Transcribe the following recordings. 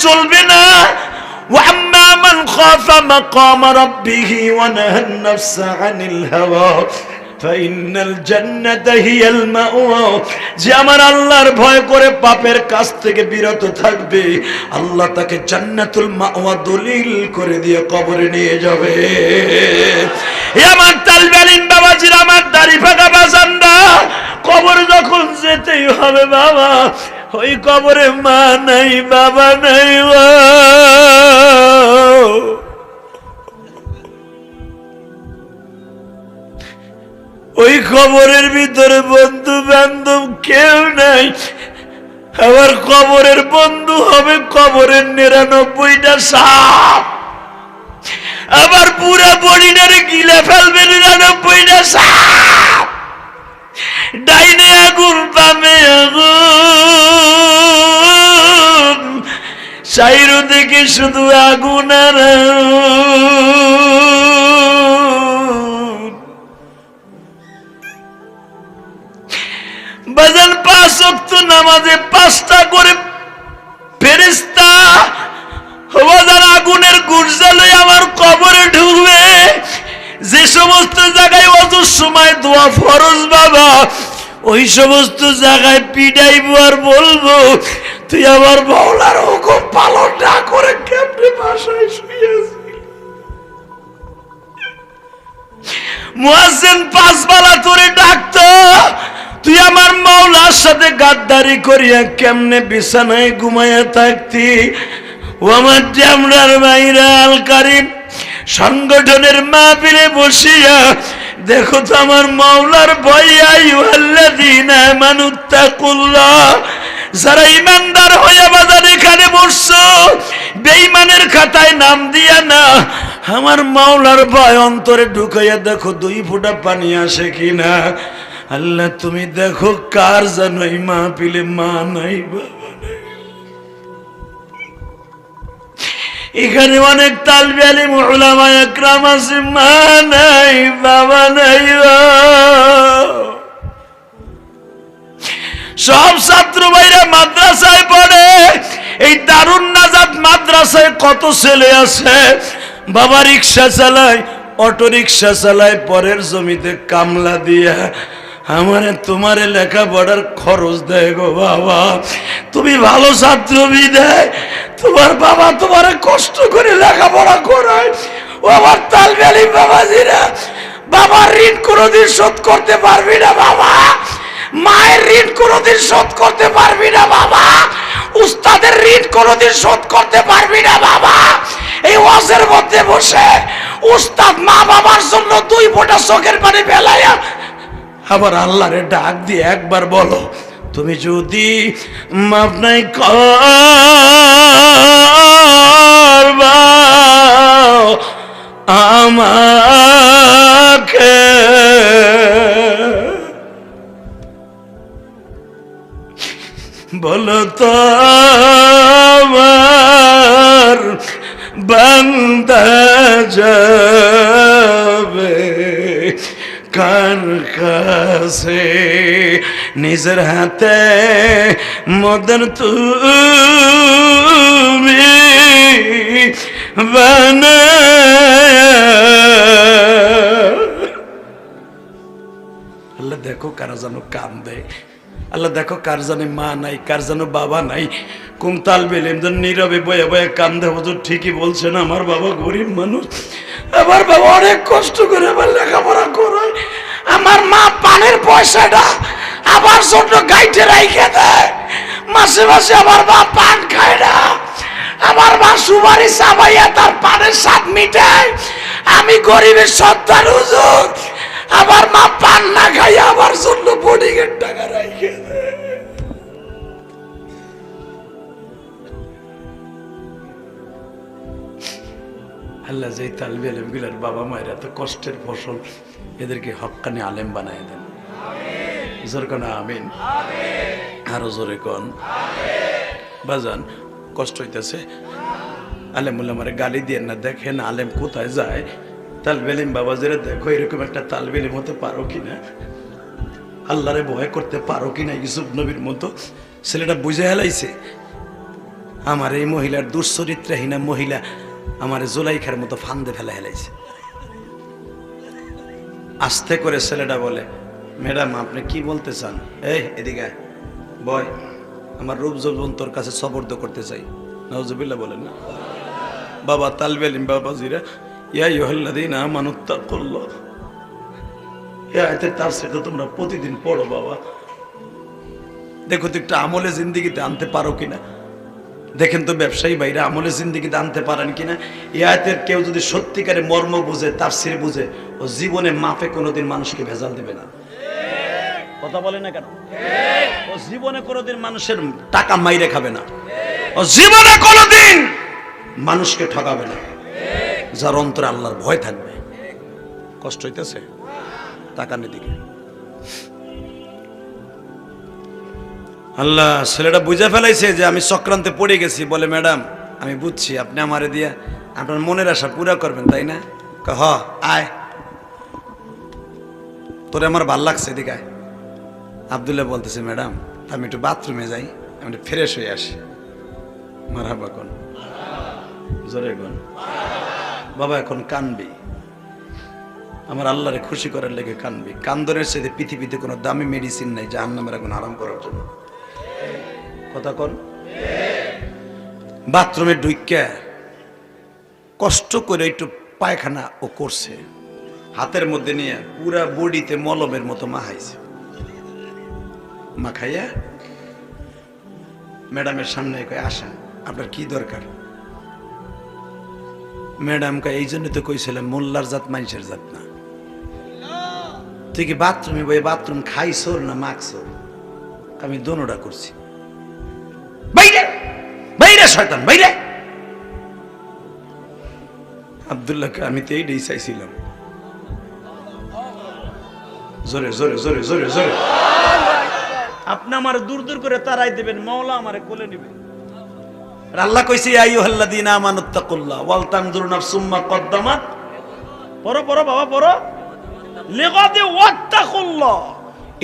চলবে না। وأما من خاف مقام ربه ونهى النفس عن الهوى فإن الجنة هي المأوى। যে আমার আল্লাহর ভয় করে পাপের কাছ থেকে বিরত থাকবে, আল্লাহ তাকে জান্নাতুল মাওয়া দলিল করে দিয়ে কবরে নিয়ে যাবে। এ আমার তালবে ইলম বাবাজির, আমার দাড়ি ফাঁকা বাজানরা, কবর যখন যেতেই হবে বাবা, ওই কবরে মা নাই, বাবা নাই, ওই কবরের ভিতরে বন্ধু বান্ধব কেউ নাই। আবার কবরের বন্ধু হবে কবরের 99টা সাপ, আবার পুরা বডিটারে গিলে ফেলবে 99টা সাপ। ডাইনে আগুন, বামে আগুন, চাইরো দিকে শুধু আগুন আর বাজান। 5 ওয়াক্ত নামাজে 5টা করে ফেরেশতা বাজান আগুনের গুরজালে আমার কবরে ঢুকবে। যে সমস্ত জায়গায় ওযুর সময় দোয়া ফরজ বাবা, ওই সমস্ত জায়গায় পিটাইবো আর বলবো, তুই আমার মাওলার হুকুম পালন না করে কেমনে বাসায় শুয়েছিস। মুয়াজ্জিন 5 বেলা তোরে ডাকতো, তুই আমার মাওলার সাথে গাদ্দারি করিয়া কেমনে বিছানায় ঘুমাইয়া থাকতি। ও আমার জামরার ভাইরা, আল কারিম সংগঠনের মাহফিলে বসিয়া দেখো তো আমার মাওলার ভয়। আইয়ুহাল্লাযীনা আমানুত্তাকুল্লাহ, যারা ইমানদার হয়ে বাজার এখানে বসছো, বেঈমানের খাতায় নাম দিয়া না, আমার মাওলার ভয় অন্তরে ঢুকাইয়া দেখো 2 ফোঁটা পানি আসে কিনা। আল্লাহ তুমি দেখো কার যেন এই মাহফিলে মা নাই, বাবা নাই। এখানে অনেক তালবে ইলম উলামা একরাম আছে, মা নাই, বাবা নাই। সব ছাত্র ভাইরা মাদ্রাসায় পড়ে। এই দারুন নাজাত মাদ্রাসায় কত ছেলে আছে, বাবা রিক্সা চালায়, অটো রিক্সা চালায়, পরের জমিতে কামলা দিয়া আমারে তোমারে লেখাপড়ার খরচ দেয় গো বাবা। তুমি ভালো ছাত্র বিদায় তোমার বাবা তোমারে কষ্ট করে লেখাপড়া করায়। ও আমার তালবে ইলম বাবাজিরা, বাবার ঋণ কোনোদিন শোধ করতে পারবি না বাবা, মায়ের ঋণ কোনোদিন শোধ করতে পারবি না বাবা, উস্তাদের ঋণ কোনোদিন শোধ করতে পারবি না বাবা। এই ওয়াজের মধ্যে বসে উস্তাদ মা বাবার জন্য 2 ফোঁটা চোখের পানি ফেলাইয়া আবার আল্লাহরে ডাক দিয়ে একবার বলো, তুমি যদি মাফ নাই করবা আমাকে, বলো তো আমার বান্দা যাবে কার কাছে। নিজের হাতে মদন তুমি আল্লাহ দেখো কারা যেন কান্দে, আল্লাহ দেখো কার জানে মা নাই, কার যেন বাবা নাই। কোন তালবে ইলম যেন নীরবে বয়ে বয়ে কান্দে, হুজুর ঠিকই বলছেন, আমার বাবা গরিব মানুষ, আমার বাবা অনেক কষ্ট করে আমার লেখাপড়া করায়, আমার মা পানের পয়সাটা আমার জন্য গাইতে রাইখে দেয়, মাসে মাসে আমার মা পান খায় না, আমার মা সুপারি চাবাইয়া তার পানের স্বাদ মিটায়। আমি গরিবের সন্তান হুজুর, আমার মা পান না খাইয়া আমার জন্য বোর্ডিংয়ের টাকা রাইখে দেয়। আল্লাহ যে তালবে ইলম গুলার বাবা মায়ের এত কষ্টের ফসল, এদেরকে হক্কানি আলেম বানায় দেন। জোরে কোন আমিন, আরো জোরে কোন। বাজান কষ্ট হইতেছে, আলেম উলামারে গালি দিয়ে না, দেখেন আলেম কোথায় যায়। তালবে ইলম বাবাজিরা দেখো এরকম একটা তালবে ইলম হতে পারো কিনা, আল্লাহরে ভয় করতে পারো কিনা। ইউসুফ নবীর মতো ছেলেটা বুঝে হেলাইছে, আমার এই মহিলার দুশ্চরিত্রাহীনা মহিলা আমার জুলাইখার মতো ফান্দে ফেলা হেলাইছে। আস্তে করে ছেলেটা বলে, ম্যাডাম আপনি কি বলতে চান? এই এদিকে আয়, বয়, আমার রূপ যৌবন তোর কাছে সবর্দ করতে চাই। নাউজুবিল্লাহ বলেন না। বাবা তালবে আলিম বাবাজিরা, ইয়া আইয়ুহাল্লাযীনা আমানু তাকুল্লাহ, এই আয়াতের তাফসীর তো তোমরা প্রতিদিন পড়ো বাবা। দেখো তো একটু আমলে জিন্দেগিতে আনতে পারো কিনা। দেখেন তো ব্যবসায়ী ভাইরা আমলে জিন্দেগিতে আনতে পারেন কিনা। এই আয়াতের কেউ যদি সত্যিকারে মর্ম বুঝে, তাফসীর বুঝে, ও জীবনে মাপে কোনোদিন মানুষকে ভেজাল দেবে না। কথা বলে না কেন? ও জীবনে কোনোদিন মানুষের টাকা মাইরে খাবে না, ও জীবনে কোনোদিন মানুষকে ঠকাবে না, যার অন্তরে আল্লাহর ভয় থাকবে। কষ্ট হইতেছে তাকানের দিকে। আল্লাহ ছেলেটা বুঝে ফেলাইছে যে আমি চক্রান্তে পড়ে গেছি। বলে, ম্যাডাম আমি বুঝছি আপনি আমারে দিয়ে আপনার মনের আশা পুরা করবেন, তাই না? হ, আয়, তোরে আমার ভাল লাগছে, এদিকে আয়। আব্দুল্লাহ বলতেছে, ম্যাডাম আমি একটু বাথরুমে যাই, আমি একটু ফ্রেশ হয়ে আসি। মারহাবা কোন, জোরে কোন। বাবা এখন কানবি, আমার আল্লাহরে খুশি করার লেগে কানবি। কান্দনের সাথে পৃথিবীতে কোনো দামি মেডিসিন নাই জাহান্নামের আগুন আরাম করার জন্য। কথা কন। বাথরুমে ঢুইকা কষ্ট করে একটু পায়খানা ও করছে, হাতের মধ্যে নিয়ে পুরা বডিতে মলমের মতো মাখাইছে। মাখাইয়া ম্যাডামের সামনে কয়, আসেন আপনার কি দরকার? ম্যাডাম কয়, এই জন্য তো কইছিলাম মোল্লার জাত মানুষের জাত না। তুই কি বাথরুমে বই বাথরুম খাইছর না মাখছর? আমি দোনোটা করছি। বাইরে বাইরে শয়তান বাইরে। আব্দুল্লাহকে আমি তো এইটাই চাইছিলাম। জোরে জোরে জোরে জোরে জোরে। আপনি আমার দূর দূর করে তারাই দেবেন, মাওলা আমারে কোলে নেবে। আল্লাহ কইছে, ইয়া আইয়ুহাল্লাযীনা আমানুত্তাকুল্লাহ ওয়াল তানজুর নাফসুম মা কদ্দামাত। পড়ো পড়ো বাবা পড়ো। লিগাদি ওয়াত্তাকুল্লাহ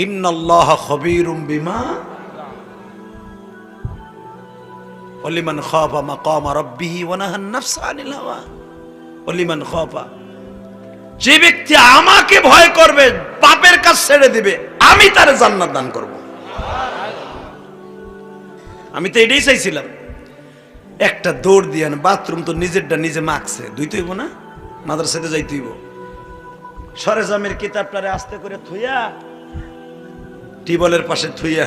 ইন্নাল্লাহা খাবীরুম বিমা ওয়ালিমান খাফা মাকামা রাব্বিহি ওয়া নাহান নাফসা আনিল হাওয়া ওয়ালিমান খাফা। যে ব্যক্তি আমাকে ভয় করবে, পাপের কাজ ছেড়ে দিবে, আমি তার জান্নাত দান করব। আমি তো এটাই চাইছিলাম। একটা দৌড় দিয়ে বাথরুম তো নিজেরটা নিজে মাখছে, ধুইতে হইব না, মাদ্রাসাতে যাইতে হইব। সরেজামের কিতাবটারে আস্তে করে থুইয়া টিবলের পাশে থুইয়া